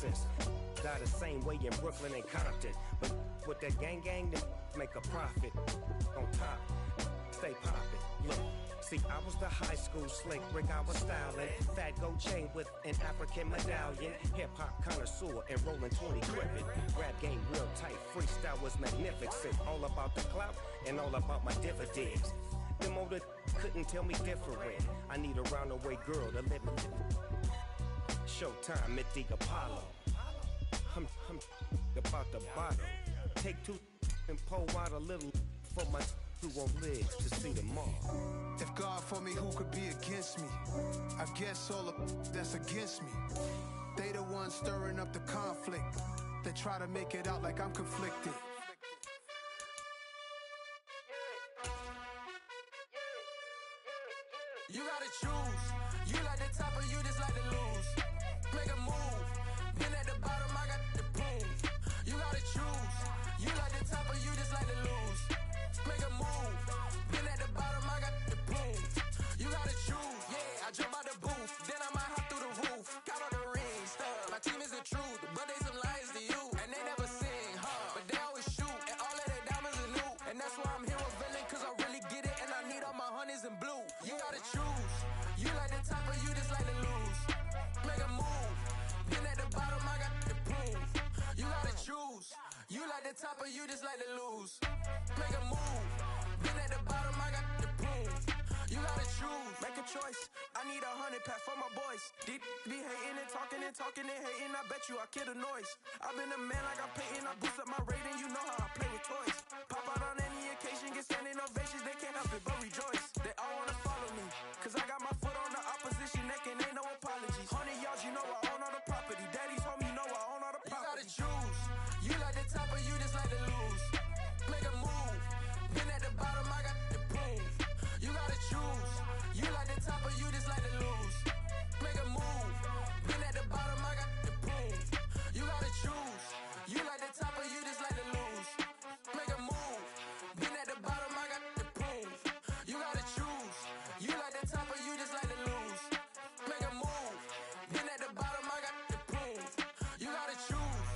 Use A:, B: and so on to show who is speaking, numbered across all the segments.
A: innocence. Die the same way in Brooklyn and Compton. But with that gang, they make a profit. On top, stay poppin'. Look, see, I was the high school slick Rick, I was styling. Fat gold chain with an African medallion. Hip-hop connoisseur and rolling 20 gripping. Rap game real tight, freestyle was magnificent. All about the clout and all about my dividends. Them older couldn't tell me different. I need a roundaway girl to live in. Showtime at the Apollo. I'm about the bottle. Take two and pour out a little for my who won't live to see tomorrow.
B: If God for me, who could be against me? I guess all of that's against me. They the ones stirring up the conflict. They try to make it out like I'm conflicted.
C: You gotta choose. You like the top or you just like to lose. Make a move. Been at the bottom, I got the prove. You gotta choose. You like the top or you just like to lose. Make a move. Been at the bottom, I got the prove. You gotta choose. Yeah, I jump out the booth. Then I might hop through the roof. Count all the rings, stuff. My team is the truth, but they some liars to you. And they never sing, but they always shoot. And all of their diamonds are new. And that's why I'm here with villain, cause I really get it. And I need all my honeys in blue. You gotta choose. You like the top or you just like to lose. Make a move. Been at the bottom, I got the proof. You gotta choose. You like the top or you just like to lose. Make a move. Been at the bottom, I got the proof. You gotta choose. Make a choice. I need 100 pack for my boys. Deep be hating and talking and talking and hating. I bet you I kill the noise. I've been a man like I'm Peyton. I boost up my rating. You know how I play with toys. Pop out on any occasion, get standing ovations. They can't help it but rejoice. They all wanna follow me, cause I got my foot on the opposition neck and ain't no apologies. 100 yards, you know I own all the property. Daddy's home, you know I own all the property. You gotta choose. You like the top or you just like to lose. Make a move. Been at the bottom, I got the proof. You gotta choose. You like the top or you just like to lose. Make a move. Been at the bottom, I got the proof. You gotta choose. You like the top or you just like to lose. Make a move. Been at the bottom, I got the proof. You gotta choose. You like the top or you just like to lose. Make a move. Been at the bottom, I got the proof. You gotta choose.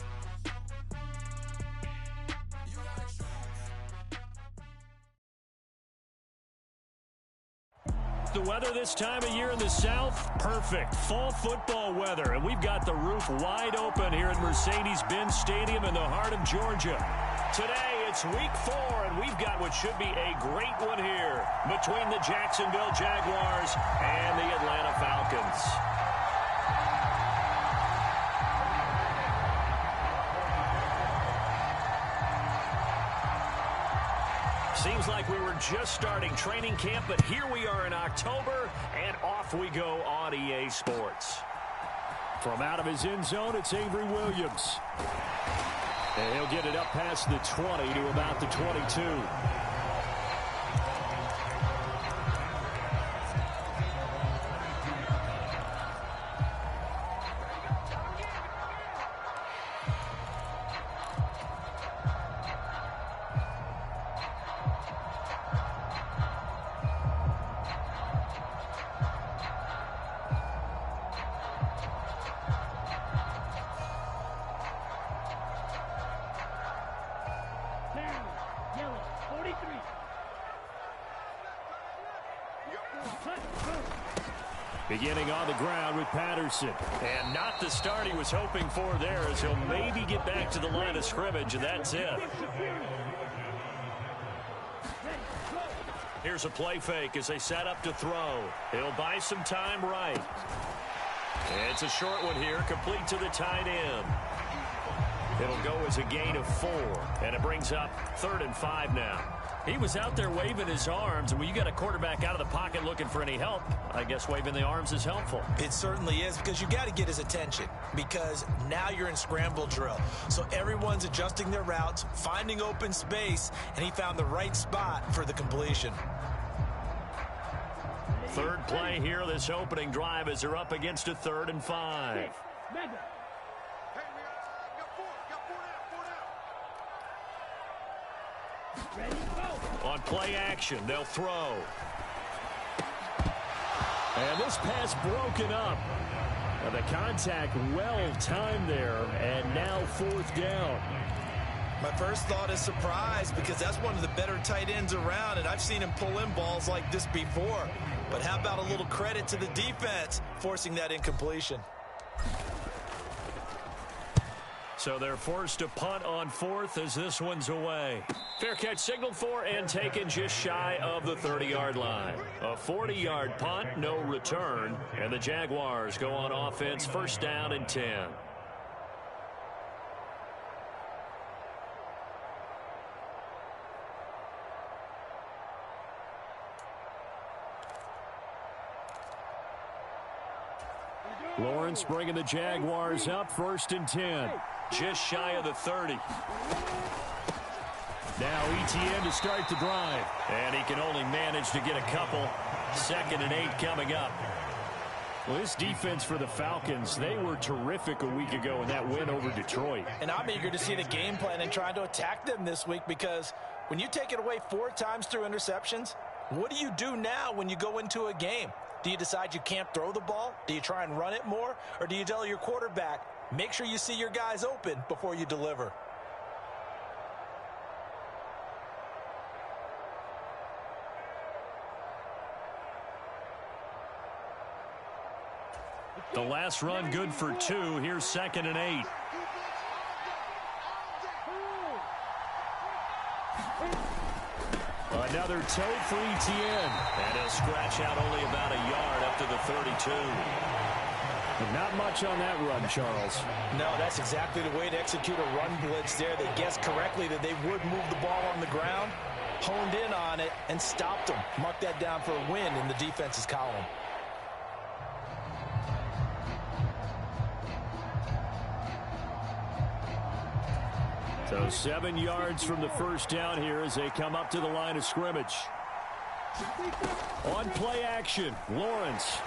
C: You gotta choose.
D: The weather this time of year in the South, perfect. Fall football weather, and we've got the roof wide open here at Mercedes-Benz Stadium in the heart of Georgia. Today, it's week 4, and we've got what should be a great one here between the Jacksonville Jaguars and the Atlanta Falcons. Seems like we were just starting training camp, but here we are in October, and off we go on EA Sports. From out of his end zone, it's Avery Williams. And he'll get it up past the 20 to about the 22. Beginning on the ground with Patterson. And not the start he was hoping for there, as he'll maybe get back to the line of scrimmage, and that's it. Here's a play fake as they set up to throw. He'll buy some time right. It's a short one here, complete to the tight end. It'll go as a gain of 4, and it brings up 3rd and 5 now. He was out there waving his arms, and when you got a quarterback out of the pocket looking for any help, I guess waving the arms is helpful.
E: It certainly is, because you got to get his attention, because now you're in scramble drill. So everyone's adjusting their routes, finding open space, and he found the right spot for the completion.
D: Third play here, this opening drive, as they're up against a 3rd and 5. On play action, they'll throw. And this pass broken up. The contact well timed there. now 4th down.
E: My first thought is surprise because that's one of the better tight ends around, and I've seen him pull in balls like this before. But how about a little credit to the defense forcing that incompletion?
D: So they're forced to punt on 4th as this one's away. Fair catch signaled for and taken just shy of the 30-yard line. A 40-yard punt, no return, and the Jaguars go on offense 1st down and 10. Lawrence bringing the Jaguars up 1st and 10. Just shy of the 30. Now ETN to start the drive. And he can only manage to get a couple. 2nd and 8 coming up. Well, this defense for the Falcons, they were terrific a week ago in that win over Detroit.
E: And I'm eager to see the game plan and trying to attack them this week because when you take it away 4 times through interceptions, what do you do now when you go into a game? Do you decide you can't throw the ball? Do you try and run it more? Or do you tell your quarterback, make sure you see your guys open before you deliver?
D: The last run good for 2. Here's 2nd and 8. Another toe for ETN. And he'll scratch out only about a yard up to the 32. But not much on that run, Charles.
E: No, that's exactly the way to execute a run blitz there. They guessed correctly that they would move the ball on the ground, honed in on it, and stopped them. Mark that down for a win in the defense's column.
D: So 7 yards from the 1st down here as they come up to the line of scrimmage. On play action, Lawrence.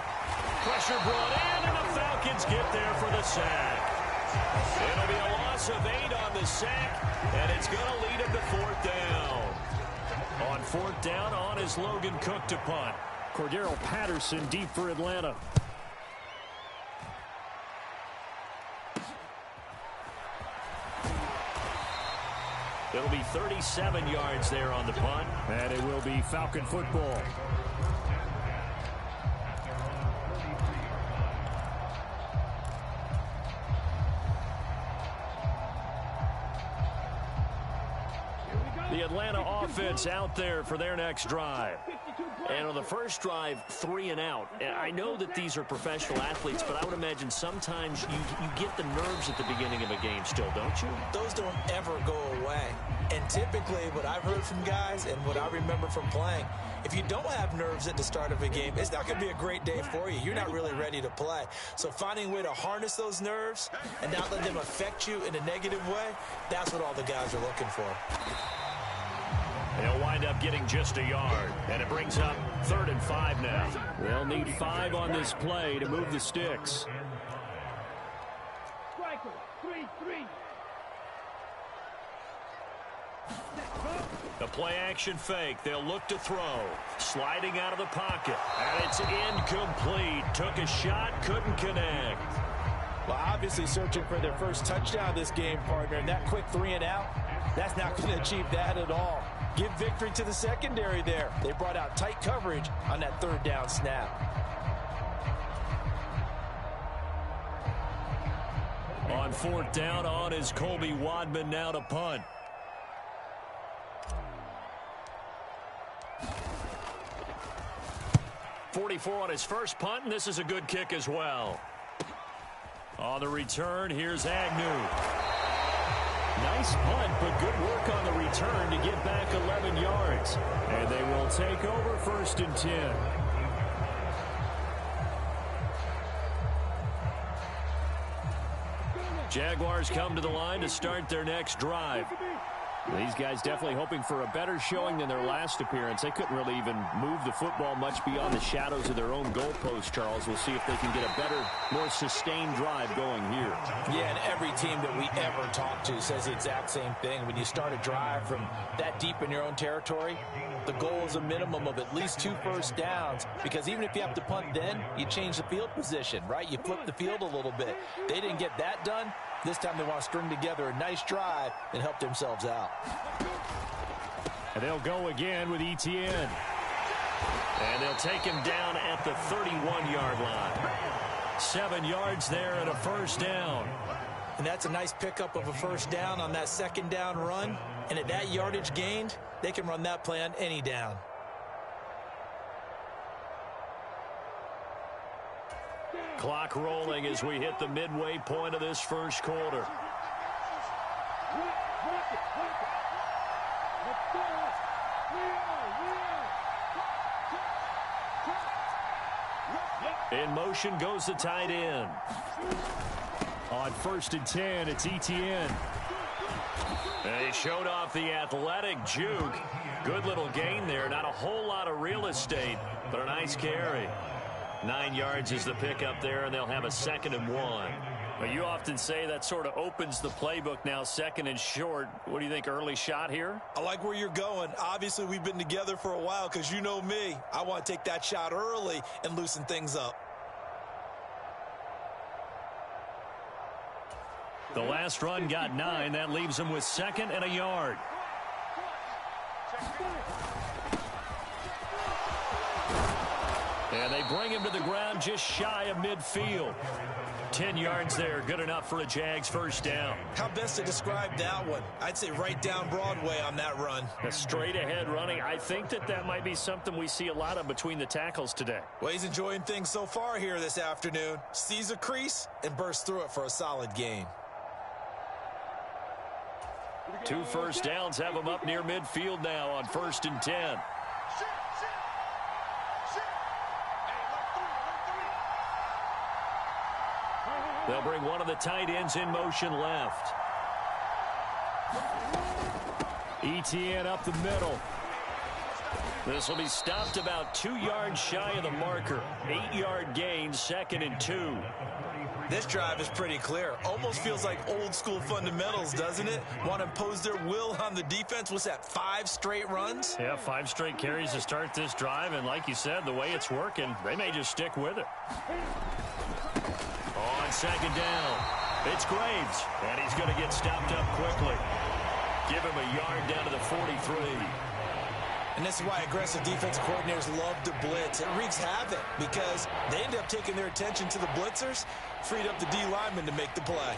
D: Pressure brought in, and the Falcons get there for the sack. It'll be a loss of 8 on the sack, and it's going to lead them to 4th down. On 4th down, on is Logan Cook to punt. Cordero Patterson deep for Atlanta. It'll be 37 yards there on the punt. And it will be Falcon football. The Atlanta offense out there for their next drive. And on the first drive, 3 and out. And I know that these are professional athletes, but I would imagine sometimes you get the nerves at the beginning of a game still, don't you?
E: Those don't ever go away. And typically what I've heard from guys and what I remember from playing, if you don't have nerves at the start of a game, it's not going to be a great day for you. You're not really ready to play. So finding a way to harness those nerves and not let them affect you in a negative way, that's what all the guys are looking for.
D: They'll wind up getting just a yard, and it brings up 3rd and 5 now. They'll need 5 on this play to move the sticks.
F: Striker, 3-3.
D: The play action fake. They'll look to throw. Sliding out of the pocket. And it's incomplete. Took a shot, couldn't connect.
E: Well, obviously searching for their first touchdown this game, partner. And that quick 3 and out, that's not going to achieve that at all. Give victory to the secondary there. They brought out tight coverage on that 3rd down snap.
D: On 4th down, on is Colby Wadman now to punt. .44 on his first punt, and this is a good kick as well. On the return, here's Agnew. Nice punt, but good work on the return to get back 11 yards. And they will take over 1st and 10. Jaguars come to the line to start their next drive. These guys definitely hoping for a better showing than their last appearance. They couldn't really even move the football much beyond the shadows of their own goalpost, Charles. We'll see if they can get a better, more sustained drive going here.
E: Yeah, and every team that we ever talk to says the exact same thing. When you start a drive from that deep in your own territory, the goal is a minimum of at least 2 first downs, because even if you have to punt then, you change the field position, right? You flip the field a little bit. They didn't get that done. This time they want to string together a nice drive and help themselves out.
D: And they'll go again with Etienne. And they'll take him down at the 31-yard line. 7 yards there and a first down.
E: And that's a nice pickup of a first down on that second down run. And at that yardage gained, they can run that play on any down.
D: Clock rolling as we hit the midway point of this first quarter. In motion goes the tight end. On 1st and 10, it's Etienne. And he showed off the athletic juke. Good little gain there. Not a whole lot of real estate, but a nice carry. 9 yards is the pickup there, and they'll have a 2nd and 1. Well, you often say that sort of opens the playbook now, 2nd and short. What do you think, early shot here?
E: I like where you're going. Obviously, we've been together for a while because you know me. I want to take that shot early and loosen things up.
D: The last run got 9. That leaves him with 2nd and a yard. And they bring him to the ground just shy of midfield. 10 yards there, good enough for a Jags first down.
E: How best to describe that one? I'd say right down Broadway on that run.
D: A straight ahead running. I think that might be something we see a lot of between the tackles today.
E: Well, he's enjoying things so far here this afternoon. Sees a crease and bursts through it for a solid gain.
D: 2 first downs have him up near midfield now on 1st and 10. They'll bring one of the tight ends in motion left. Etienne up the middle. This will be stopped about 2 yards shy of the marker. 8-yard gain, 2nd and 2.
E: This drive is pretty clear. Almost feels like old school fundamentals, doesn't it? Want to impose their will on the defense. What's that, 5 straight runs?
D: Yeah, 5 straight carries to start this drive. And like you said, the way it's working, they may just stick with it. On 2nd down, it's Graves. And he's going to get stopped up quickly. Give him a yard down to the 43.
E: And this is why aggressive defensive coordinators love to blitz. It wreaks havoc because they end up taking their attention to the blitzers, freed up the D lineman to make the play.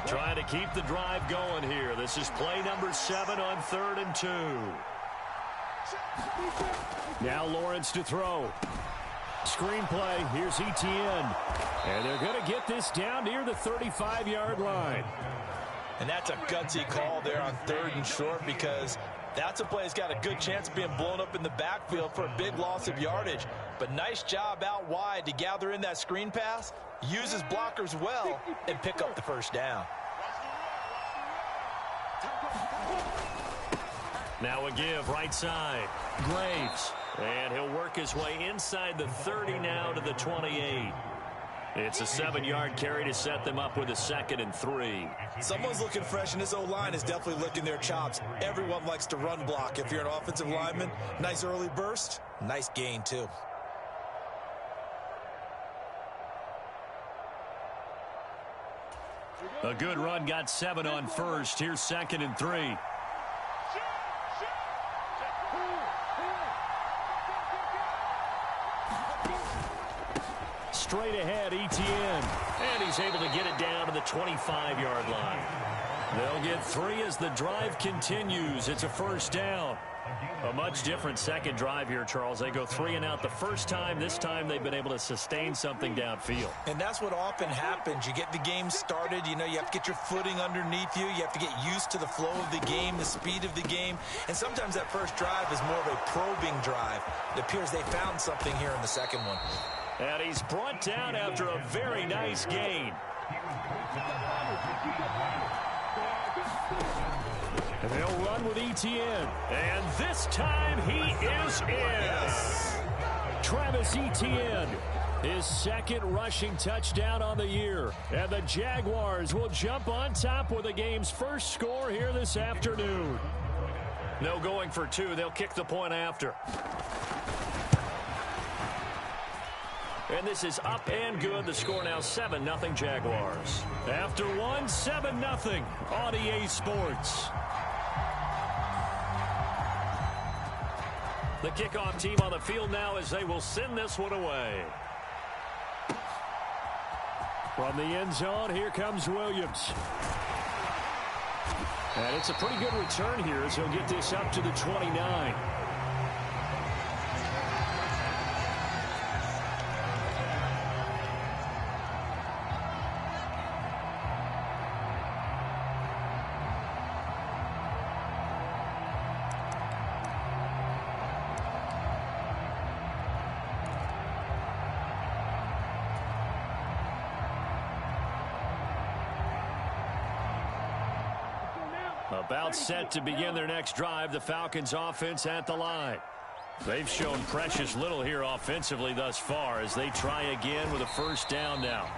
D: Trying to keep the drive going here. This is play number 7 on 3rd and 2. Now Lawrence to throw. Screenplay. Here's Etienne. And they're going to get this down near the 35-yard line.
E: And that's a gutsy call there on 3rd and short because that's a play that's got a good chance of being blown up in the backfield for a big loss of yardage. But nice job out wide to gather in that screen pass, use his blockers well, and pick up the first down.
D: Now a give right side. Graves. And he'll work his way inside the 30 now to the 28. It's a 7-yard carry to set them up with a 2nd and 3.
E: Someone's looking fresh, and this O-line is definitely licking their chops. Everyone likes to run block. If you're an offensive lineman, nice early burst, nice gain too.
D: A good run, got 7 on 1st. Here's 2nd and 3. Straight ahead, Etienne. And he's able to get it down to the 25-yard line. They'll get 3 as the drive continues. It's a first down. A much different second drive here, Charles. They go 3 and out the first time. This time they've been able to sustain something downfield.
E: And that's what often happens. You get the game started. You know, you have to get your footing underneath you. You have to get used to the flow of the game, the speed of the game. And sometimes that first drive is more of a probing drive. It appears they found something here in the second one.
D: And he's brought down after a very nice gain. And they'll run with Etienne. And this time he is in.
E: Yes.
D: Travis Etienne. His second rushing touchdown on the year. And the Jaguars will jump on top with the game's first score here this afternoon. No going for two. They'll kick the point after. And this is up and good. The score now 7-0 Jaguars. After one, 7-0 on EA Sports. The kickoff team on the field now as they will send this one away. From the end zone, here comes Williams. And it's a pretty good return here as he'll get this up to the 29. About set to begin their next drive, the Falcons offense at the line. They've shown precious little here offensively thus far as they try again with a first down now.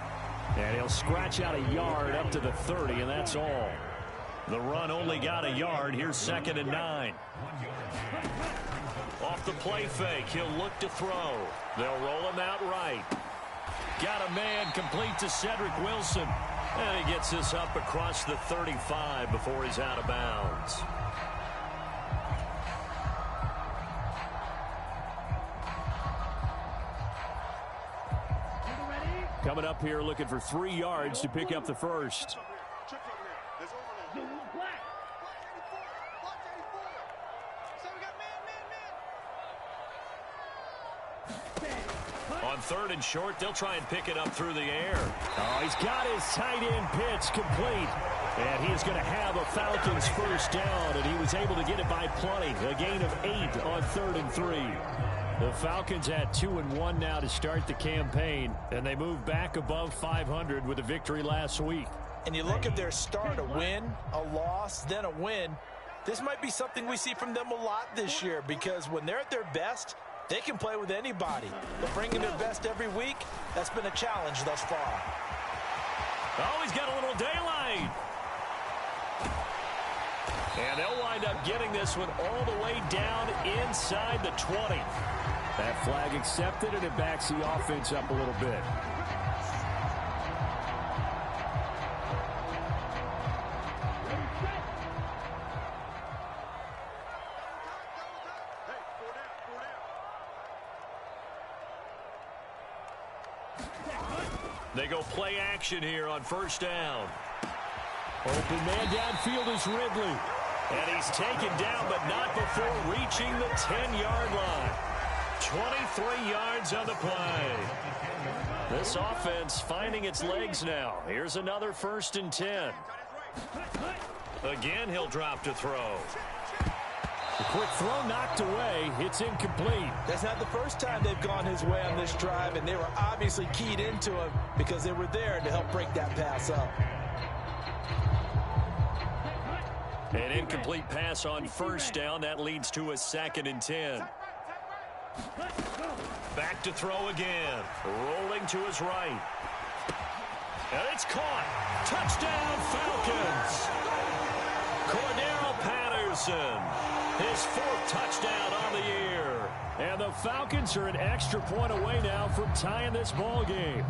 D: And he'll scratch out a yard up to the 30, and that's all. The run only got a yard. Here's 2nd and 9. Off the play fake, he'll look to throw. They'll roll him out right. Got a man complete to Cedric Wilson. And he gets this up across the 35 before he's out of bounds. Coming up here looking for 3 yards to pick up the first. On 3rd and short, they'll try and pick it up through the air. Oh, he's got his tight end pitch complete. And he is going to have a Falcons first down, and he was able to get it by plenty. A gain of 8 on 3rd and 3. The Falcons at 2-1 now to start the campaign, and they move back above 500 with a victory last week.
E: And you look at their start, a win, a loss, then a win. This might be something we see from them a lot this year because when they're at their best, they can play with anybody. But bringing their best every week, that's been a challenge thus far.
D: Oh, he's got a little daylight. And they'll wind up getting this one all the way down inside the 20. That flag accepted, and it backs the offense up a little bit. They go play action here on first down. Open man downfield is Ridley. And he's taken down, but not before reaching the 10-yard line. 23 yards on the play. This offense finding its legs now. Here's another 1st and 10. Again, he'll drop to throw. The quick throw knocked away. It's incomplete.
E: That's not the first time they've gone his way on this drive, and they were obviously keyed into him because they were there to help break that pass up.
D: An incomplete pass on first down. That leads to a 2nd and 10. Back to throw again. Rolling to his right. And it's caught. Touchdown, Falcons. Cordero Patterson. His 4th touchdown on the year. And the Falcons are an extra point away now from tying this ball game.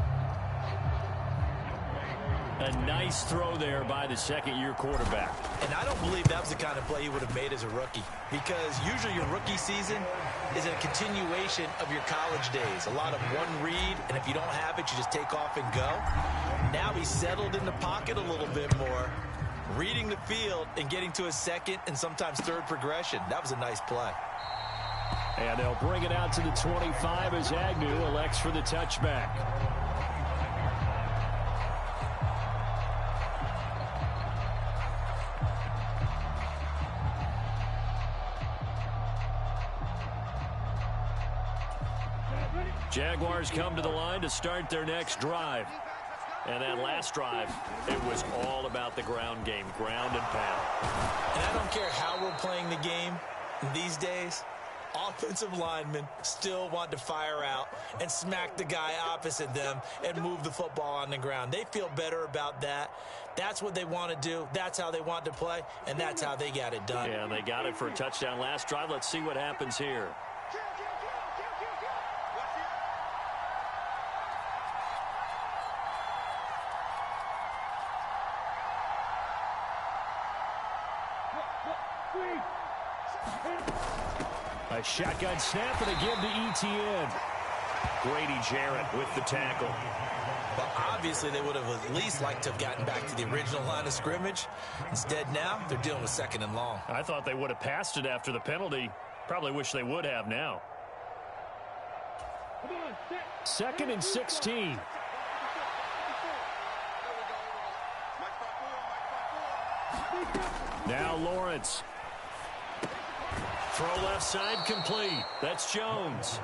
D: A nice throw there by the 2nd-year quarterback.
E: And I don't believe that was the kind of play he would have made as a rookie, because usually your rookie season is a continuation of your college days. A lot of one read, and if you don't have it, you just take off and go. Now he's settled in the pocket a little bit more, reading the field and getting to his 2nd and sometimes 3rd progression. That was a nice play.
D: And they'll bring it out to the 25 as Agnew elects for the touchback. Jaguars come to the line to start their next drive. And that last drive, it was all about the ground game, ground and pound.
E: And I don't care how we're playing the game these days, offensive linemen still want to fire out and smack the guy opposite them and move the football on the ground. They feel better about that. That's what they want to do. That's how they want to play, and that's how they got it done.
D: Yeah, and they got it for a touchdown last drive. Let's see what happens here. A shotgun snap and again to Etienne. Grady Jarrett with the tackle.
E: But obviously they would have at least liked to have gotten back to the original line of scrimmage. Instead now they're dealing with 2nd and long.
D: I thought they would have passed it after the penalty. Probably wish they would have now. 2nd and 16. Now Lawrence. Throw left side complete. That's Jones.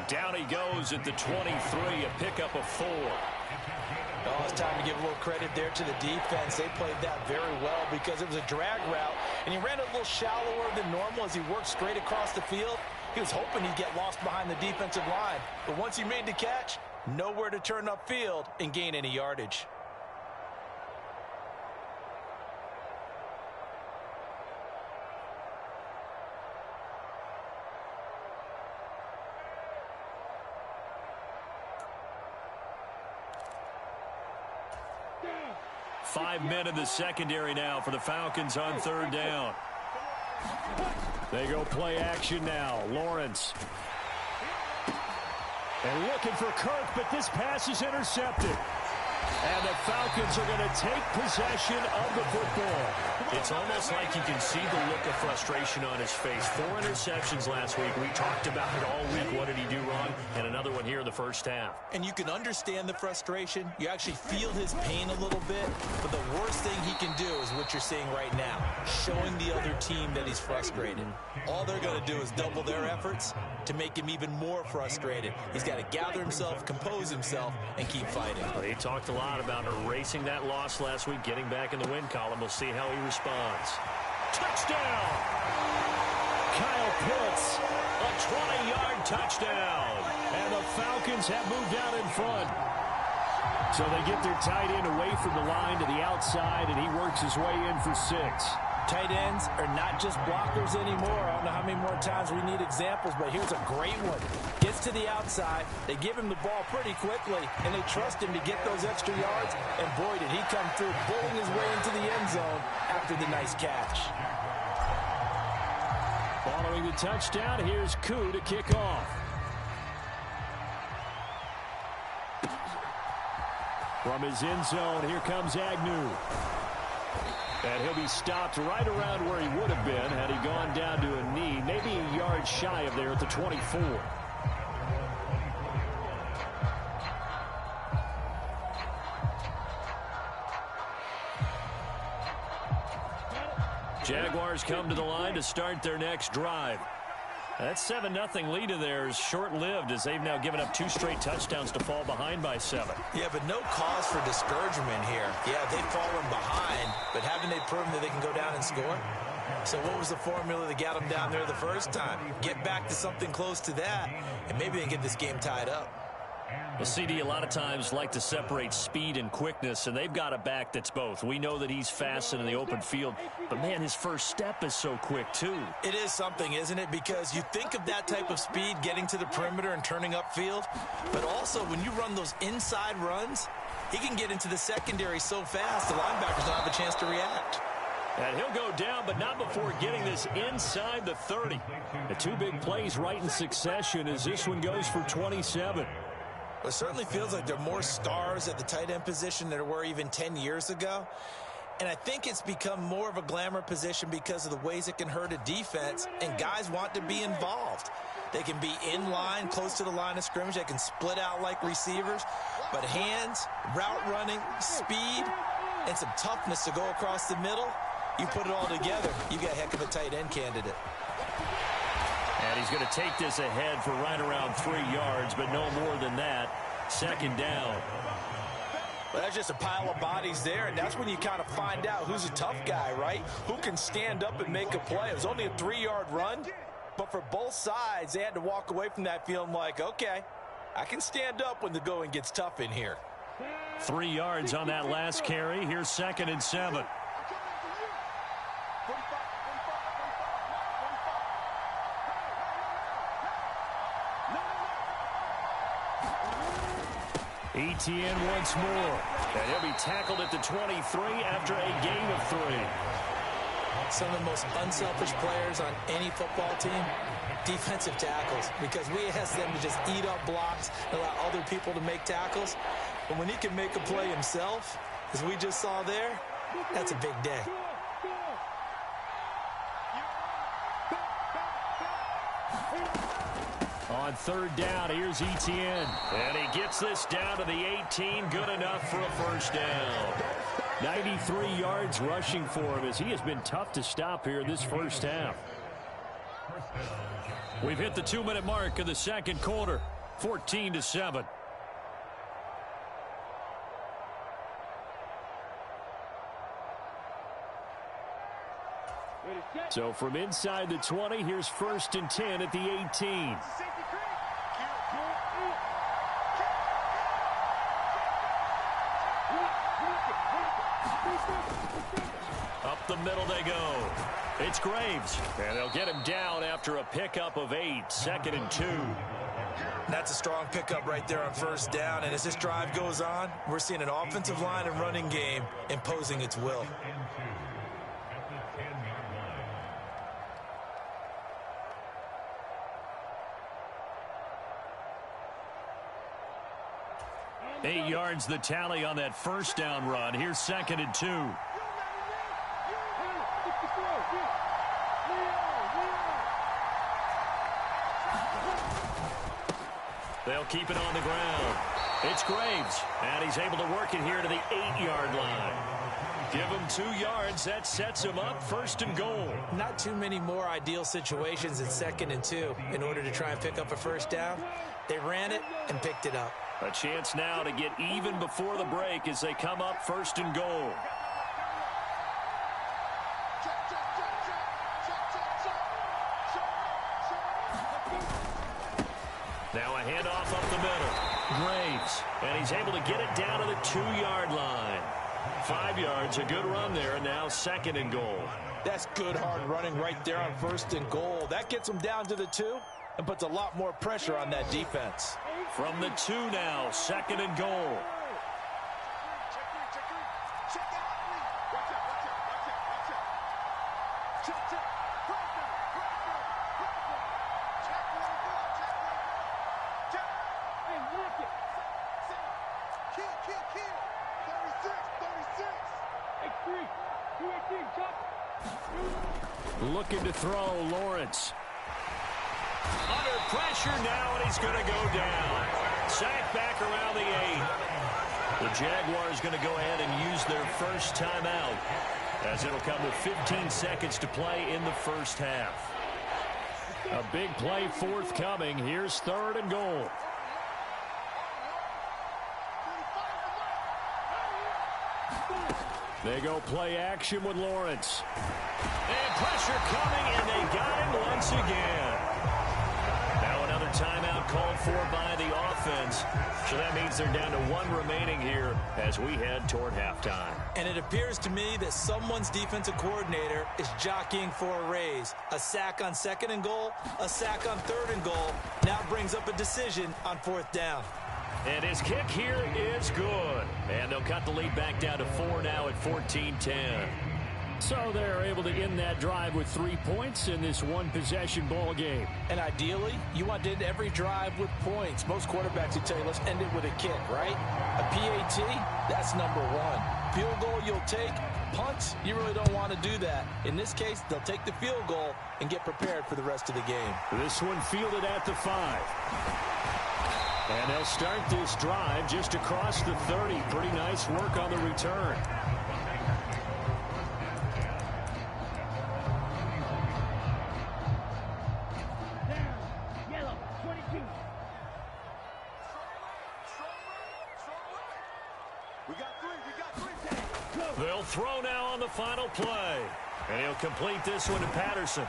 D: Down he goes at the 23, a pickup of 4.
E: Oh, it's time to give a little credit there to the defense. They played that very well because it was a drag route, and he ran a little shallower than normal as he worked straight across the field. He was hoping he'd get lost behind the defensive line, but once he made the catch, nowhere to turn upfield and gain any yardage.
D: Five men in the secondary now for the Falcons on 3rd down. They go play action now. Lawrence. And looking for Kirk, but this pass is intercepted. And the Falcons are going to take possession of the football. It's almost like you can see the look of frustration on his face. 4 interceptions last week. We talked about it all week. What did he do wrong? And another one here in the first half.
E: And you can understand the frustration. You actually feel his pain a little bit. But the worst thing he can do is what you're seeing right now, showing the other team that he's frustrated. All they're going to do is double their efforts to make him even more frustrated. He's got to gather himself, compose himself, and keep fighting.
D: Well, he talked a lot about erasing that loss last week, getting back in the win column. We'll see how he responds. Touchdown! Kyle Pitts, a 20-yard touchdown. And the Falcons have moved out in front. So they get their tight end away from the line to the outside, and he works his way in for 6.
E: Tight ends are not just blockers anymore. I don't know how many more times we need examples, but here's a great one. Gets to the outside, they give him the ball pretty quickly, and they trust him to get those extra yards, and boy, did he come through, pulling his way into the end zone after the nice catch.
D: Following the touchdown, here's Koo to kick off. From his end zone, here comes Agnew. And he'll be stopped right around where he would have been had he gone down to a knee, maybe a yard shy of there at the 24. Jaguars come to the line to start their next drive. That 7-0 lead of theirs short-lived as they've now given up 2 straight touchdowns to fall behind by 7.
E: Yeah, but no cause for discouragement here. Yeah, they've fallen behind, but haven't they proven that they can go down and score? So what was the formula that got them down there the first time? Get back to something close to that, and maybe they can get this game tied up.
D: Well, CD a lot of times like to separate speed and quickness, and they've got a back that's both. We know that he's fast and in the open field, but, man, his first step is so quick, too.
E: It is something, isn't it? Because you think of that type of speed getting to the perimeter and turning upfield, but also when you run those inside runs, he can get into the secondary so fast the linebackers don't have a chance to react.
D: And he'll go down, but not before getting this inside the 30. The 2 big plays right in succession as this one goes for 27.
E: It certainly feels like there are more stars at the tight end position than there were even 10 years ago. And I think it's become more of a glamour position because of the ways it can hurt a defense, and guys want to be involved. They can be in line, close to the line of scrimmage. They can split out like receivers. But hands, route running, speed, and some toughness to go across the middle, you put it all together, you got a heck of a tight end candidate.
D: And he's going to take this ahead for right around 3 yards, but no more than that. 2nd down.
E: Well, that's just a pile of bodies there, and that's when you kind of find out who's a tough guy, right? Who can stand up and make a play. It was only a 3-yard run, But for both sides, they had to walk away from that feeling like, okay, I can stand up when the going gets tough in here.
D: 3 yards on that last carry. Here's 2nd and 7. Etienne once more. And he'll be tackled at the 23 after a gain of 3.
E: Some of the most unselfish players on any football team, defensive tackles, because we ask them to just eat up blocks and allow other people to make tackles. But when he can make a play himself, as we just saw there, that's a big day.
D: On 3rd down, here's Etienne. And he gets this down to the 18. Good enough for a first down. 93 yards rushing for him as he has been tough to stop here this first half. We've hit the 2-minute mark of the second quarter. 14-7. So from inside the 20, here's 1st and 10 at the 18. Up the middle they go. It's Graves. And they'll get him down after a pickup of 8. 2nd and 2.
E: That's a strong pickup right there on 1st down. And as this drive goes on, we're seeing an offensive line and running game imposing its will.
D: Eight yards the tally on that first down run. Here's 2nd and 2. They'll keep it on the ground. It's Graves, and he's able to work it here to the 8-yard line. Give him 2 yards. That sets him up 1st and goal.
E: Not too many more ideal situations in 2nd and 2 in order to try and pick up a first down. They ran it and picked it up.
D: A chance now to get even before the break as they come up 1st and goal. Now a handoff up the middle. Graves, and he's able to get it down to the 2-yard line. 5 yards, a good run there, and now 2nd and goal.
E: That's good hard running right there on 1st and goal. That gets them down to the 2 and puts a lot more pressure on that defense.
D: From the 2 now, 2nd and goal. Looking to throw, Lawrence. Under pressure now, and he's going to go down. Sack back around the 8. The Jaguars going to go ahead and use their first timeout, as it'll come with 15 seconds to play in the first half. A big play forthcoming. Here's 3rd and goal. They go play action with Lawrence. And pressure coming, and they got him once again. Now another timeout called for by the offense. So that means they're down to 1 remaining here as we head toward halftime.
E: And it appears to me that someone's defensive coordinator is jockeying for a raise. A sack on 2nd and goal, a sack on 3rd and goal. Now brings up a decision on 4th down.
D: And his kick here is good. And they'll cut the lead back down to 4 now at 14-10. So they're able to end that drive with 3 points in this one-possession ball game.
E: And ideally, you want to end every drive with points. Most quarterbacks would tell you, let's end it with a kick, right? A PAT, that's number 1. Field goal you'll take. Punts, you really don't want to do that. In this case, they'll take the field goal and get prepared for the rest of the game.
D: This one fielded at the 5. And they'll start this drive just across the 30. Pretty nice work on the return. They'll throw now on the final play. And he'll complete this one to Patterson.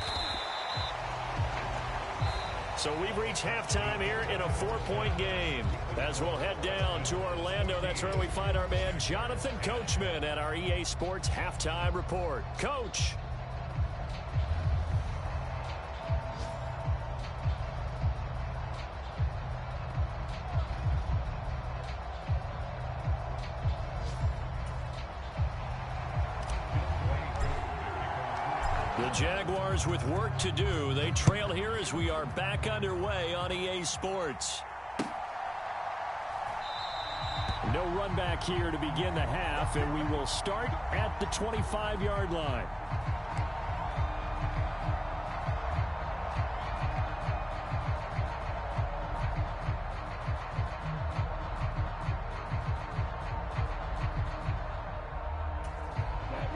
D: So we've reached halftime here in a 4-point game. As we'll head down to Orlando, that's where we find our man Jonathan Coachman at our EA Sports Halftime Report. Coach. The Jaguars with work to do. They trail here as we are back underway on EA Sports. No run back here to begin the half, and we will start at the 25-yard line.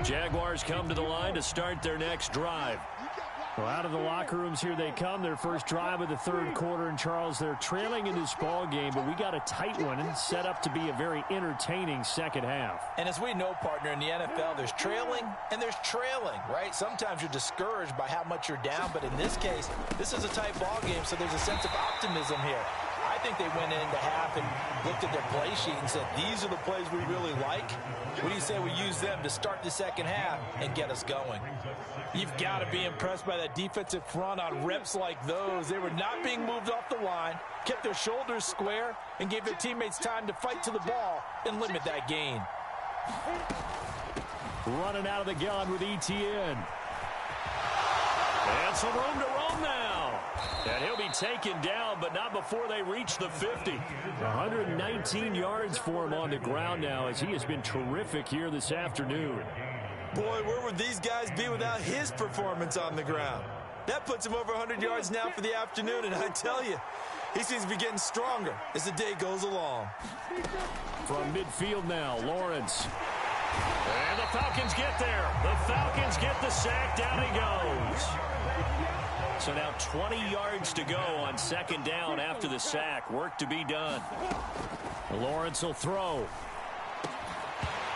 D: Jaguars come to the line to start their next drive. Well, out of the locker rooms here they come. Their first drive of the third quarter. And, Charles, they're trailing in this ball game, but we got a tight one and set up to be a very entertaining second half.
E: And as we know, partner, in the NFL, there's trailing and there's trailing, right? Sometimes you're discouraged by how much you're down, but in this case, this is a tight ball game, so there's a sense of optimism here. I think they went into half and looked at their play sheet and said, these are the plays we really like. What do you say we use them to start the second half and get us going? You've got to be impressed by that defensive front on reps like those. They were not being moved off the line, kept their shoulders square, and gave their teammates time to fight to the ball and limit that gain.
D: Running out of the gun with ETN. And some room to roam now. And he'll be taken down, but not before they reach the 50. 119 yards for him on the ground now, as he has been terrific here this afternoon.
E: Boy, where would these guys be without his performance on the ground? That puts him over 100 yards now for the afternoon, and I tell you, he seems to be getting stronger as the day goes along.
D: From midfield now, Lawrence. And the Falcons get there. The Falcons get the sack. Down he goes. So now 20 yards to go on second down after the sack. Work to be done. Lawrence will throw.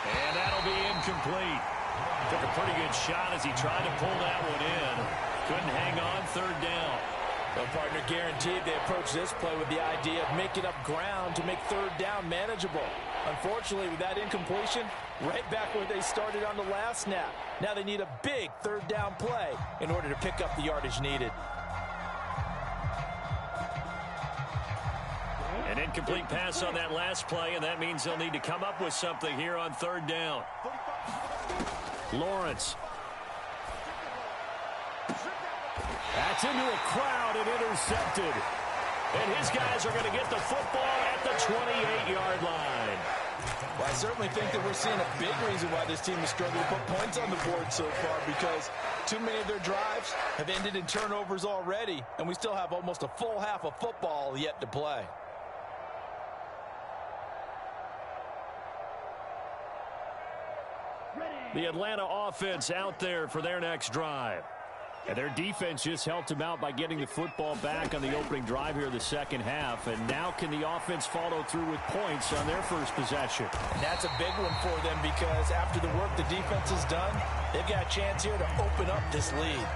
D: And that'll be incomplete. Took a pretty good shot as he tried to pull that one in. Couldn't hang on, third down.
E: Well, partner, guaranteed they approach this play with the idea of making up ground to make third down manageable. Unfortunately, with that incompletion, right back where they started on the last snap. Now they need a big third down play in order to pick up the yardage needed.
D: An incomplete pass on that last play, and that means they'll need to come up with something here on third down. Lawrence. That's into a crowd and intercepted. And his guys are going to get the football at the 28-yard line.
E: Well, I certainly think that we're seeing a big reason why this team has struggled to put points on the board so far, because too many of their drives have ended in turnovers already, and we still have almost a full half of football yet to play.
D: The Atlanta offense out there for their next drive. And their defense just helped them out by getting the football back on the opening drive here of the second half. And now can the offense follow through with points on their first possession?
E: And that's a big one for them, because after the work the defense has done, they've got a chance here to open up this lead.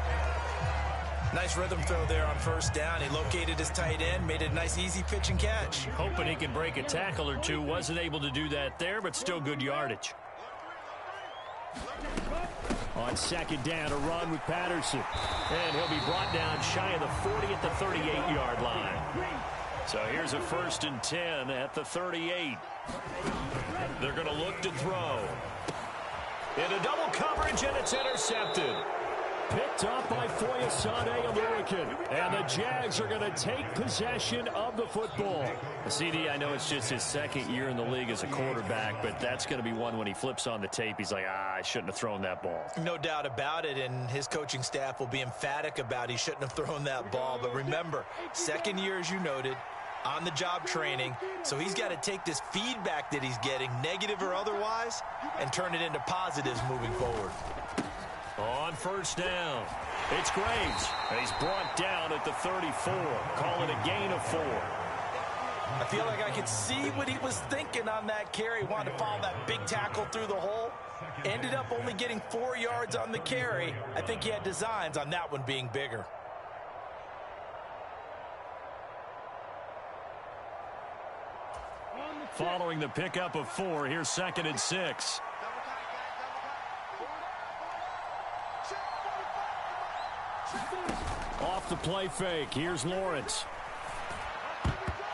E: Nice rhythm throw there on first down. He located his tight end, made a nice easy pitch and catch.
D: Hoping he can break a tackle or two. Wasn't able to do that there, but still good yardage. On second down, a run with Patterson. And he'll be brought down shy of the 40 at the 38-yard line. So here's a 1st and 10 at the 38. They're going to look to throw. Into double coverage, and it's intercepted. Picked up by Foyesade American. And the Jags are going to take possession of the football. CD, I know it's just his second year in the league as a quarterback, but that's going to be one when he flips on the tape. He's like, I shouldn't have thrown that ball.
E: No doubt about it, and his coaching staff will be emphatic about he shouldn't have thrown that ball. But remember, second year, as you noted, on-the-job training, so he's got to take this feedback that he's getting, negative or otherwise, and turn it into positives moving forward.
D: On first down, it's Graves, and he's brought down at the 34. Call it a gain of 4.
E: I feel like I could see what he was thinking on that carry. Wanted to follow that big tackle through the hole. Ended up only getting 4 yards on the carry. I think he had designs on that one being bigger.
D: Following the pickup of 4, here's 2nd and 6. Off the play fake. Here's Lawrence.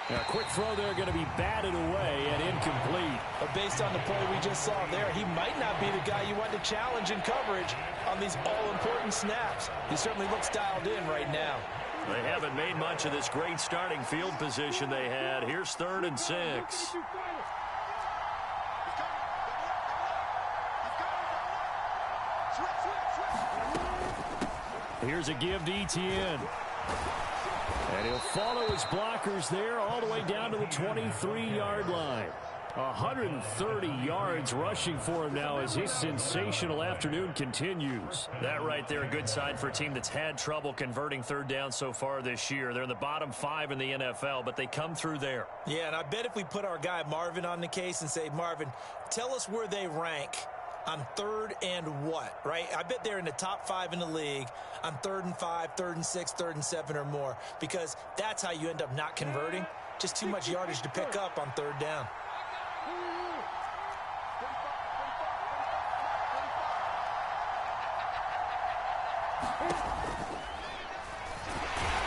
D: A quick throw there going to be batted away and incomplete.
E: But based on the play we just saw there, he might not be the guy you want to challenge in coverage on these all-important snaps. He certainly looks dialed in right now.
D: They haven't made much of this great starting field position they had. Here's 3rd and 6. Here's a give to Etienne. And he'll follow his blockers there all the way down to the 23-yard line. 130 yards rushing for him now as his sensational afternoon continues. That right there, a good sign for a team that's had trouble converting 3rd down so far this year. They're in the bottom 5 in the NFL, but they come through there.
E: Yeah, and I bet if we put our guy Marvin on the case and say, Marvin, tell us where they rank on 3rd and what, right? I bet they're in the top 5 in the league on 3rd and 5, 3rd and 6, 3rd and 7 or more, because that's how you end up not converting. Just too much yardage to pick up on 3rd down.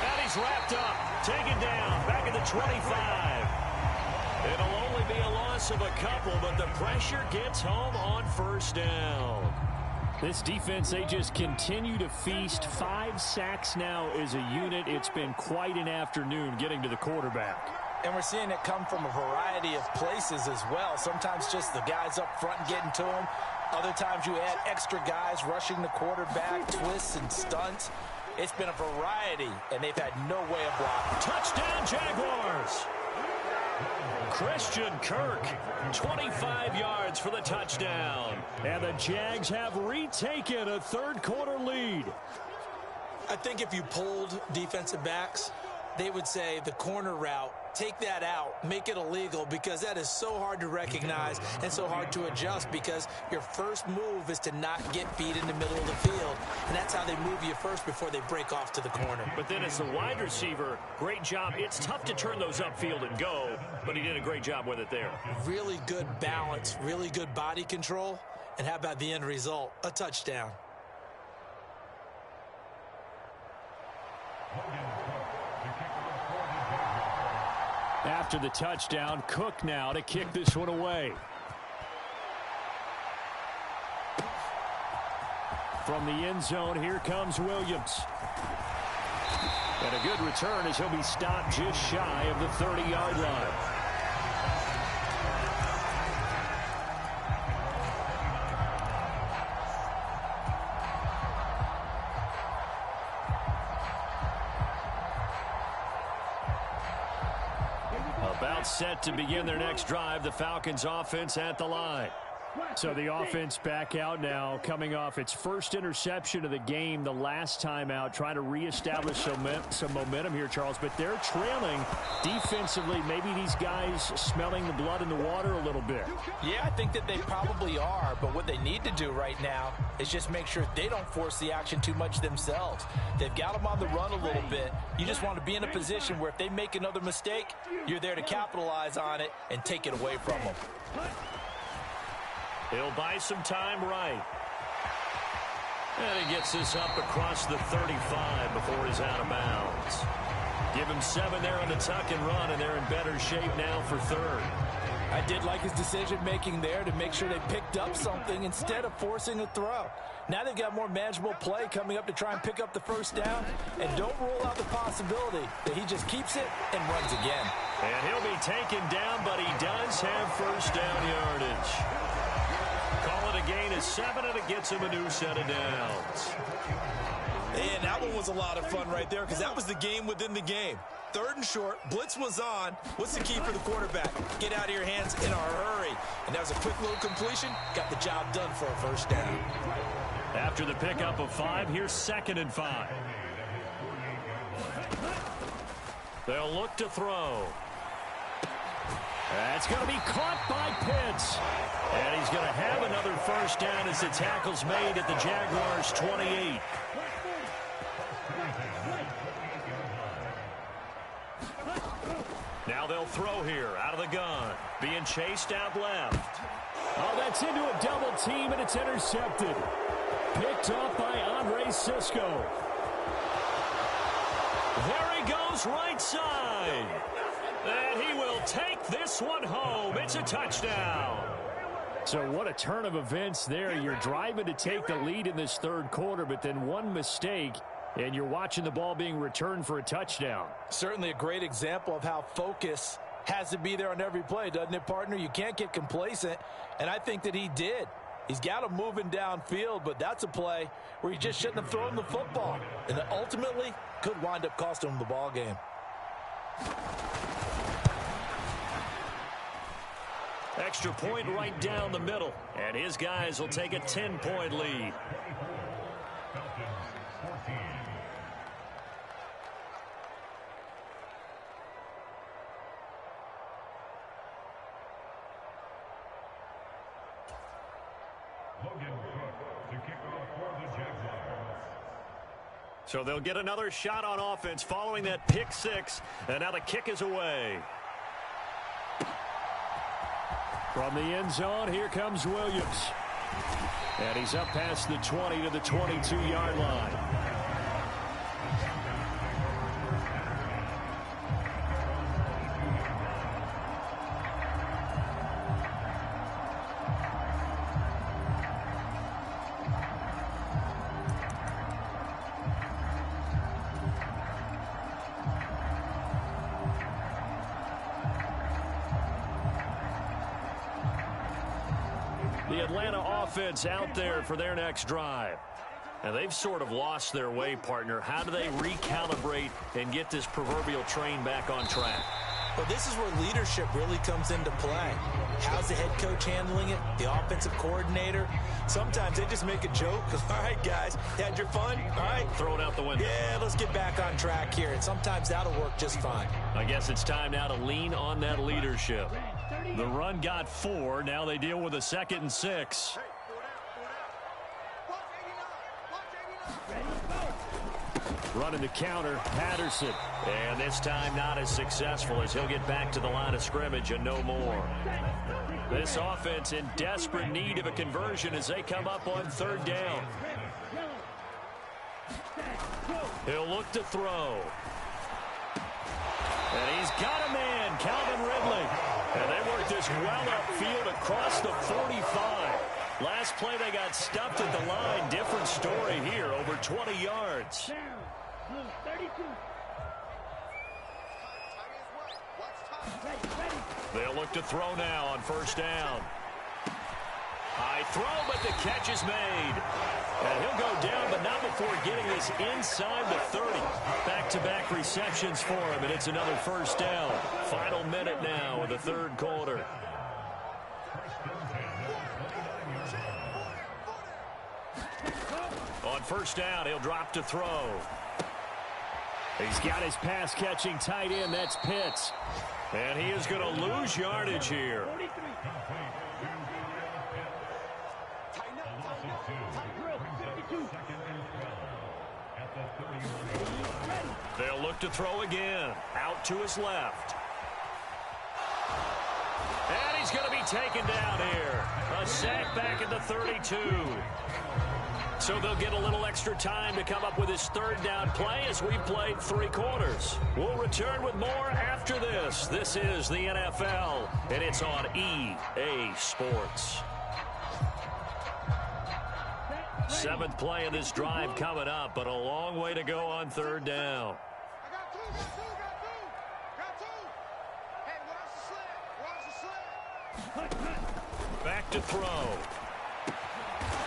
D: And he's wrapped up, taken down, back at the 25. It'll only be a loss of a couple, but the pressure gets home on 1st down. This defense, they just continue to feast. 5 sacks now as a unit. It's been quite an afternoon getting to the quarterback.
E: And we're seeing it come from a variety of places as well. Sometimes just the guys up front getting to him. Other times you add extra guys rushing the quarterback, twists and stunts. It's been a variety, and they've had no way of blocking.
D: Touchdown, Jaguars! Christian Kirk, 25 yards for the touchdown. And the Jags have retaken a 3rd quarter lead.
E: I think if you polled defensive backs, they would say the corner route, take that out, make it illegal, because that is so hard to recognize and so hard to adjust, because your first move is to not get beat in the middle of the field, and that's how they move you first before they break off to the corner.
D: But then as the wide receiver, great job. It's tough to turn those upfield and go, but he did a great job with it there.
E: Really good balance, really good body control, and how about the end result? A touchdown.
D: After the touchdown, Cook now to kick this one away. From the end zone, here comes Williams. And a good return as he'll be stopped just shy of the 30-yard line. About set to begin their next drive, the Falcons offense at the line. So the offense back out now, coming off its first interception of the game the last time out, trying to reestablish some momentum here, Charles. But they're trailing defensively. Maybe these guys smelling the blood in the water a little bit.
E: Yeah, I think that they probably are. But what they need to do right now is just make sure they don't force the action too much themselves. They've got them on the run a little bit. You just want to be in a position where if they make another mistake, you're there to capitalize on it and take it away from them.
D: He'll buy some time right. And he gets this up across the 35 before he's out of bounds. Give him 7 there on the tuck and run, and they're in better shape now for 3rd.
E: I did like his decision-making there to make sure they picked up something instead of forcing a throw. Now they've got more manageable play coming up to try and pick up the 1st down, and don't rule out the possibility that he just keeps it and runs again.
D: And he'll be taken down, but he does have 1st down yardage. Call it a gain of 7, and it gets him a new set of downs.
E: And that one was a lot of fun right there, because that was the game within the game. 3rd and short, blitz was on. What's the key for the quarterback? Get out of your hands in a hurry. And that was a quick little completion. Got the job done for a 1st down.
D: After the pickup of 5, here's 2nd and 5. They'll look to throw. That's going to be caught by Pitts. And he's going to have another 1st down as the tackle's made at the Jaguars' 28. Now they'll throw here out of the gun. Being chased out left.
F: Oh, that's into a double team, and it's intercepted. Picked up by Andre Cisco.
D: There he goes right side. And he will take this one home. It's a touchdown.
F: So what a turn of events there. You're driving to take the lead in this third quarter, but then one mistake, and you're watching the ball being returned for a touchdown.
E: Certainly a great example of how focus has to be there on every play, doesn't it, partner? You can't get complacent, and I think that he did. He's got him moving downfield, but that's a play where he just shouldn't have thrown the football, and ultimately could wind up costing him the ball game.
D: Extra point right down the middle, and his guys will take a 10-point lead. So they'll get another shot on offense following that pick six, and now the kick is away.
F: From the end zone, here comes Williams. And he's up past the 20 to the 22-yard line. The Atlanta offense out there for their next drive. And they've sort of lost their way, partner. How do they recalibrate and get this proverbial train back on track?
E: Well, this is where leadership really comes into play. How's the head coach handling it? The offensive coordinator? Sometimes they just make a joke. All right, guys, you had your fun? All right.
D: Throw it out the window.
E: Yeah, let's get back on track here. And sometimes that'll work just fine.
D: I guess it's time now to lean on that leadership. The run got 4. Now they deal with a 2nd and 6.
F: Running the counter, Patterson.
D: And this time not as successful as he'll get back to the line of scrimmage and no more. This offense in desperate need of a conversion as they come up on 3rd down. He'll look to throw. And he's got a man, Calvin Ridley. And they work this well upfield across the 45. Last play they got stuffed at the line. Different story here, over 20 yards. They'll look to throw now on 1st down. High throw, but the catch is made. And he'll go down, but not before getting this inside the 30. Back-to-back receptions for him, and it's another 1st down. Final minute now of the 3rd quarter. On 1st down, he'll drop to throw.
F: He's got his pass-catching tight end. That's Pitts.
D: And he is going to lose yardage here. They'll look to throw again. Out to his left. And he's going to be taken down here. A sack back at the 32. So they'll get a little extra time to come up with his 3rd down play as we've played 3 quarters. We'll return with more after this. This is the NFL, and it's on EA Sports. 7th play of this drive coming up, but a long way to go on 3rd down. Back to throw.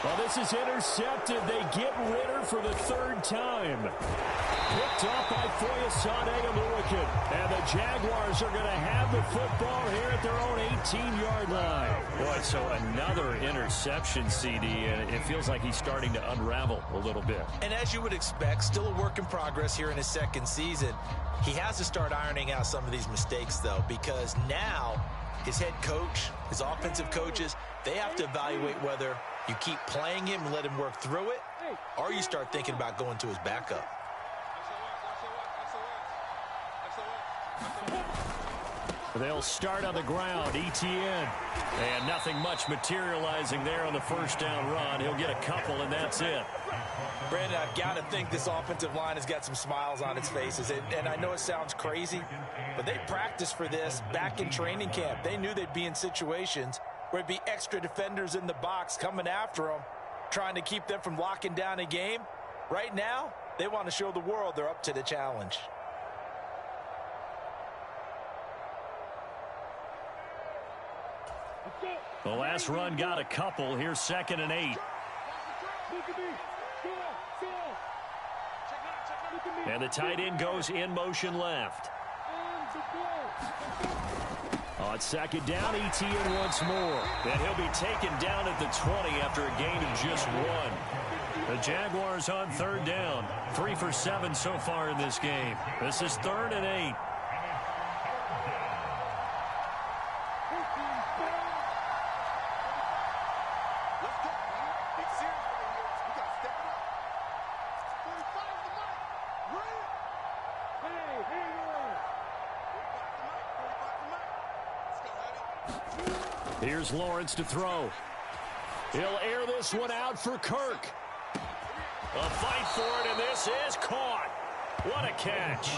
F: Well, this is intercepted. They get Ritter for the 3rd time. Picked up by Foyesade Oluokun. And the Jaguars are going to have the football here at their own 18-yard line.
D: Boy, so another interception, CD, and it feels like he's starting to unravel a little bit.
E: And as you would expect, still a work in progress here in his 2nd season. He has to start ironing out some of these mistakes, though, because now his head coach, his offensive coaches, they have to evaluate whether you keep playing him and let him work through it, or you start thinking about going to his backup.
F: They'll start on the ground. ETN. And nothing much materializing there on the first down run. He'll get a couple, and that's it.
E: Brandon, I've got to think this offensive line has got some smiles on its faces. And I know it sounds crazy, but they practiced for this back in training camp. They knew they'd be in situations where it'd be extra defenders in the box coming after them, trying to keep them from locking down a game. Right now, they want to show the world they're up to the challenge.
F: The last run got a couple. Here's 2nd and 8. And the tight end goes in motion left. On 2nd down, ETN once more. And he'll be taken down at the 20 after a gain of just 1. The Jaguars on 3rd down. 3 for 7 so far in this game. This is 3rd and 8. Here's Lawrence to throw. He'll air this one out for Kirk. A fight for it, and this is caught. What a catch.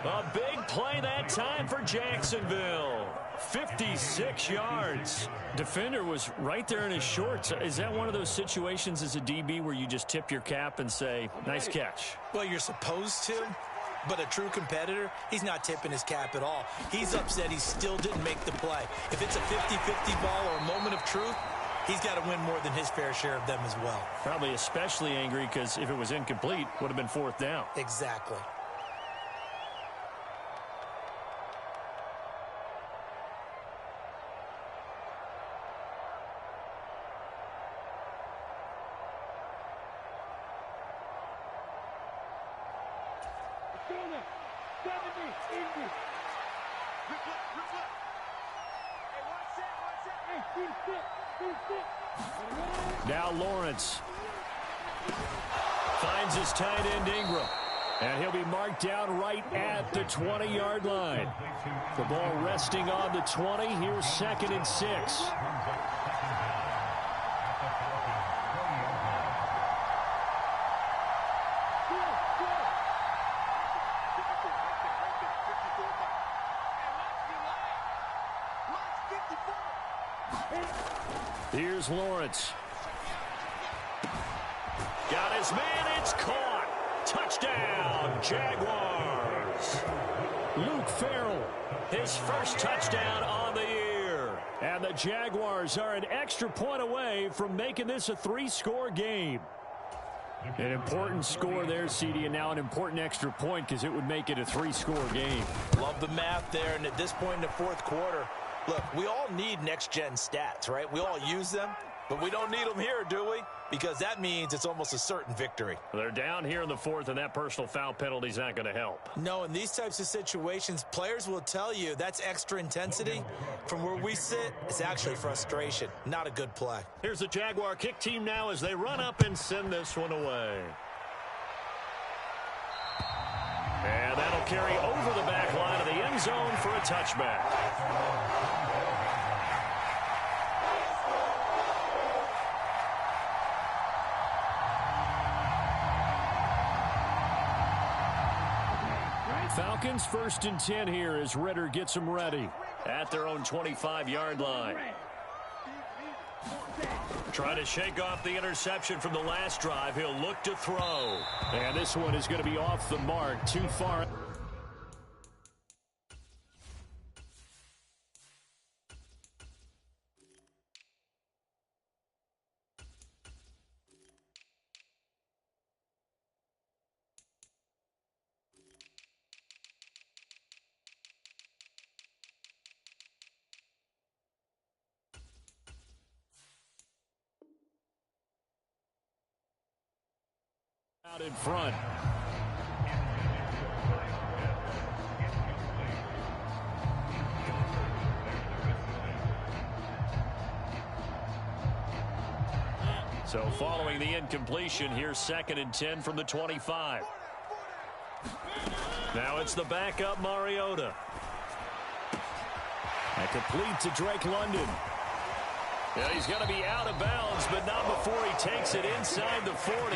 F: A big play that time for Jacksonville. 56 yards. Defender was right there in his shorts. Is that one of those situations as a DB where you just tip your cap and say, nice catch?
E: Well, you're supposed to. But a true competitor, he's not tipping his cap at all. He's upset he still didn't make the play. If it's a 50-50 ball or a moment of truth, he's got to win more than his fair share of them as well.
F: Probably especially angry because if it was incomplete, would have been 4th down.
E: Exactly.
F: Now Lawrence finds his tight end Ingram, and he'll be marked down right at the 20-yard line. The ball resting on the 20. Here's 2nd and 6. Here's Lawrence. Got his man. It's caught. Touchdown, Jaguars. Luke Farrell, his first touchdown on the year. And the Jaguars are an extra point away from making this a 3-score game. An important score there, CD, and now an important extra point because it would make it a 3-score game.
E: Love the math there, and at this point in the 4th quarter, look, we all need next-gen stats, right? We all use them, but we don't need them here, do we? Because that means it's almost a certain victory.
F: They're down here in the 4th, and that personal foul penalty is not going to help.
E: No, in these types of situations, players will tell you that's extra intensity. From where we sit, it's actually frustration. Not a good play.
F: Here's the Jaguar kick team now as they run up and send this one away. And that'll carry over the back line of the end zone for a touchback. Falcons 1st and 10 here as Ritter gets them ready at their own 25-yard line. Trying to shake off the interception from the last drive. He'll look to throw. And this one is going to be off the mark. Too far. Out in front. So following the incompletion, here's 2nd and 10 from the 25. Now it's the backup Mariota. And complete to Drake London.
D: Yeah, he's going to be out of bounds, but not before he takes it inside the 40.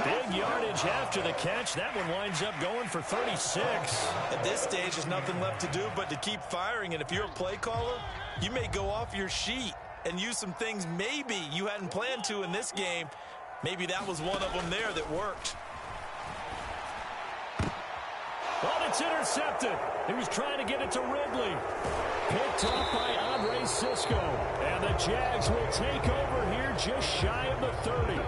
D: Big yardage after the catch. That one winds up going for 36.
E: At this stage, there's nothing left to do but to keep firing. And if you're a play caller, you may go off your sheet and use some things maybe you hadn't planned to in this game. Maybe that was one of them there that worked.
F: Oh, it's intercepted. He was trying to get it to Ridley. Picked up by Andre Sisco. And the Jags will take over here just shy of the 30.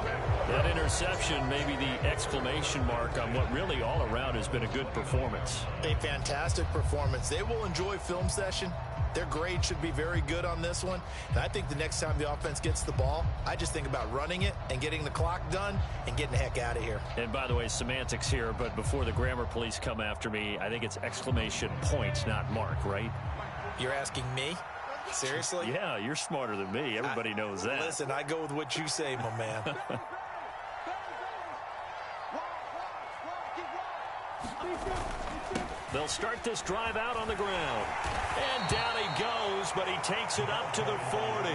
F: That interception may be the exclamation mark on what really all around has been a good performance.
E: A fantastic performance. They will enjoy film session. Their grade should be very good on this one. And I think the next time the offense gets the ball, I just think about running it and getting the clock done and getting the heck out of here.
D: And by the way, semantics here, but before the grammar police come after me, I think it's exclamation point, not mark, right?
E: You're asking me? Seriously?
D: Yeah, you're smarter than me. Everybody knows that.
E: Listen, I go with what you say, my man.
D: They'll start this drive out on the ground. And down he goes, but he takes it up to the 40.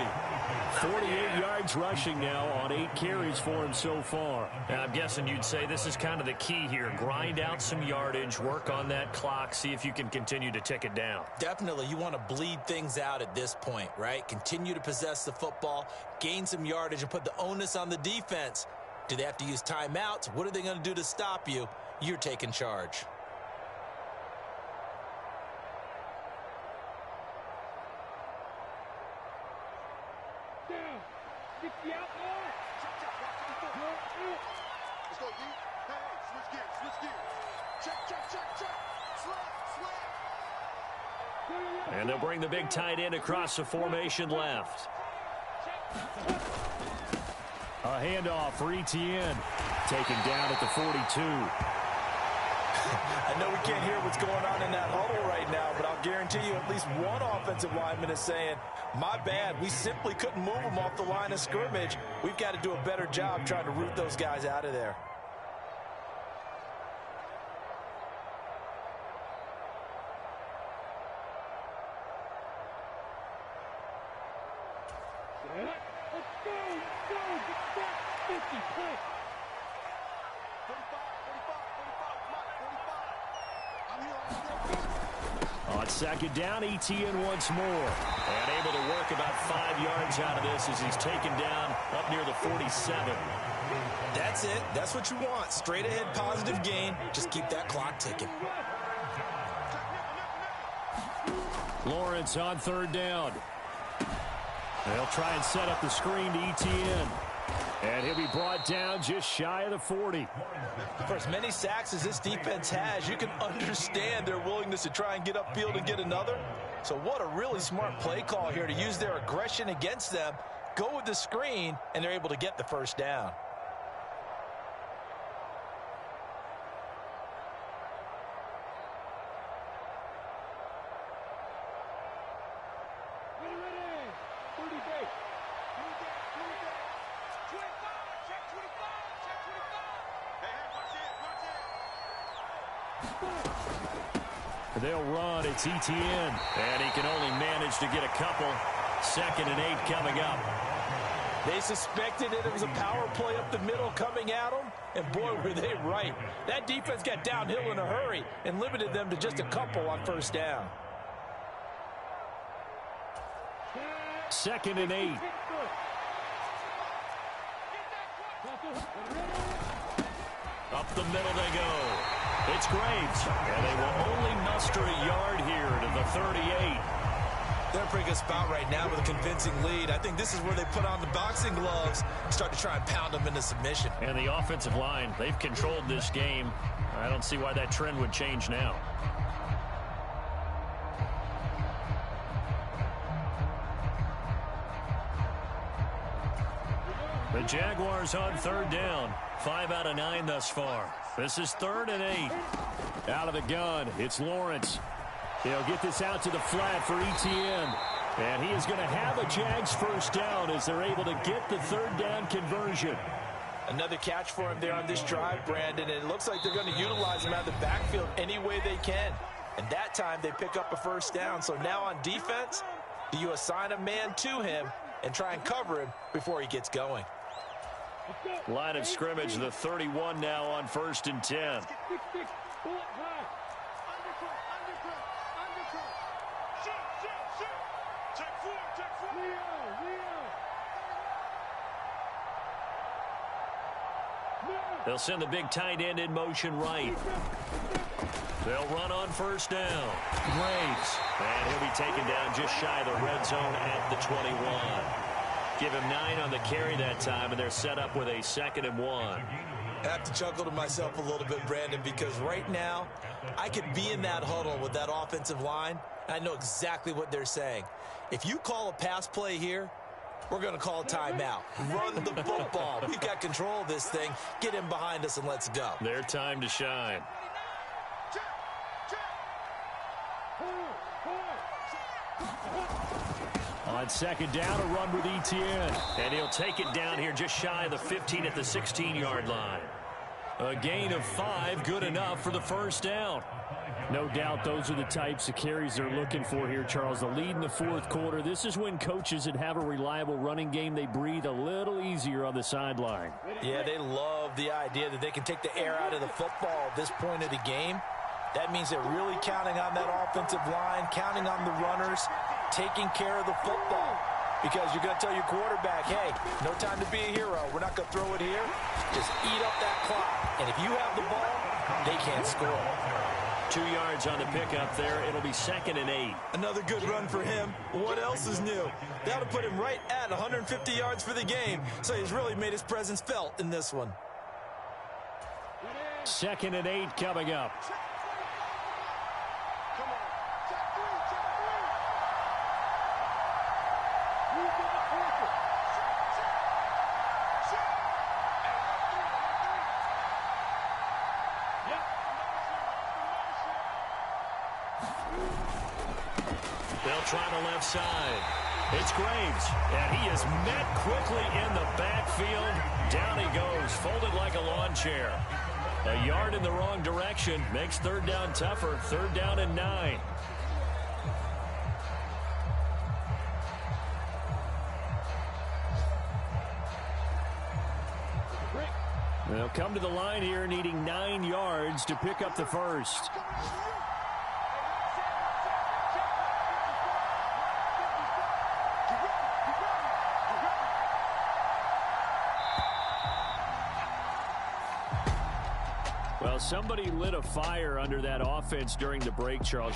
F: 48 yards rushing now on 8 carries for him so far.
D: And I'm guessing you'd say this is kind of the key here. Grind out some yardage, work on that clock, see if you can continue to tick it down.
E: Definitely, you want to bleed things out at this point, right? Continue to possess the football, gain some yardage, and put the onus on the defense. Do they have to use timeouts? What are they going to do to stop you? You're taking charge.
D: And they'll bring the big tight end across the formation left.
F: A handoff for Etienne. Taken down at the 42.
E: I know we can't hear what's going on in that huddle right now, but I'll guarantee you at least one offensive lineman is saying, my bad, we simply couldn't move them off the line of scrimmage. We've got to do a better job trying to root those guys out of there.
F: On second down, Etienne once more.
D: And able to work about 5 yards out of this as he's taken down up near the 47.
E: That's it. That's what you want. Straight ahead positive gain. Just keep that clock ticking.
F: Lawrence on third down. They'll try and set up the screen to Etienne. And he'll be brought down just shy of the 40.
E: For as many sacks as this defense has, you can understand their willingness to try and get upfield and get another. So what a really smart play call here to use their aggression against them, go with the screen, and they're able to get the first down.
F: They'll run. It's Etienne.
D: And he can only manage to get a couple. 2nd and 8 coming up.
E: They suspected it was a power play up the middle coming at them, and boy, were they right. That defense got downhill in a hurry and limited them to just a couple on first down.
F: 2nd and 8.
D: Up the middle they go. It's Graves, and they will only muster a yard here to the 38.
E: They're in a pretty good spot right now with a convincing lead. I think this is where they put on the boxing gloves and start to try and pound them into submission.
D: And the offensive line, they've controlled this game. I don't see why that trend would change now. The Jaguars on third down. 5 out of 9 thus far. This is 3rd and 8.
F: Out of the gun, it's Lawrence. They'll get this out to the flat for Etienne. And he is going to have a Jags first down as they're able to get the 3rd down conversion.
E: Another catch for him there on this drive, Brandon, and it looks like they're going to utilize him out of the backfield any way they can. And that time they pick up a first down. So now on defense, do you assign a man to him and try and cover him before he gets going?
F: Line of scrimmage, the 31 now on 1st and 10. They'll send the big tight end in motion right. They'll run on 1st down. Graves. And he'll be taken down just shy of the red zone at the 21. Give him 9 on the carry that time, and they're set up with a 2nd and 1.
E: I have to chuckle to myself a little bit, Brandon, because right now I could be in that huddle with that offensive line, and I know exactly what they're saying. If you call a pass play here, we're going to call a timeout. Run the football. We've got control of this thing. Get him behind us and let's go.
F: Their time to shine. On 2nd down, a run with Etienne. And he'll take it down here just shy of the 15 at the 16-yard line. A gain of 5, good enough for the 1st down. No doubt those are the types of carries they're looking for here, Charles. The lead in the 4th quarter. This is when coaches that have a reliable running game, they breathe a little easier on the sideline.
E: Yeah, they love the idea that they can take the air out of the football at this point of the game. That means they're really counting on that offensive line, counting on the runners, taking care of the football. Because you're going to tell your quarterback, hey, no time to be a hero. We're not going to throw it here. Just eat up that clock. And if you have the ball, they can't score.
F: 2 yards on the pickup there. It'll be 2nd and 8.
E: Another good run for him. What else is new? That'll put him right at 150 yards for the game. So he's really made his presence felt in this one.
F: 2nd and 8 coming up. They'll try the left side. It's Graves, and he is met quickly in the backfield. Down he goes, folded like a lawn chair. A yard in the wrong direction makes 3rd down tougher. 3rd down and 9. They'll come to the line here needing 9 yards to pick up the 1st. Well, somebody lit a fire under that offense during the break, Charles.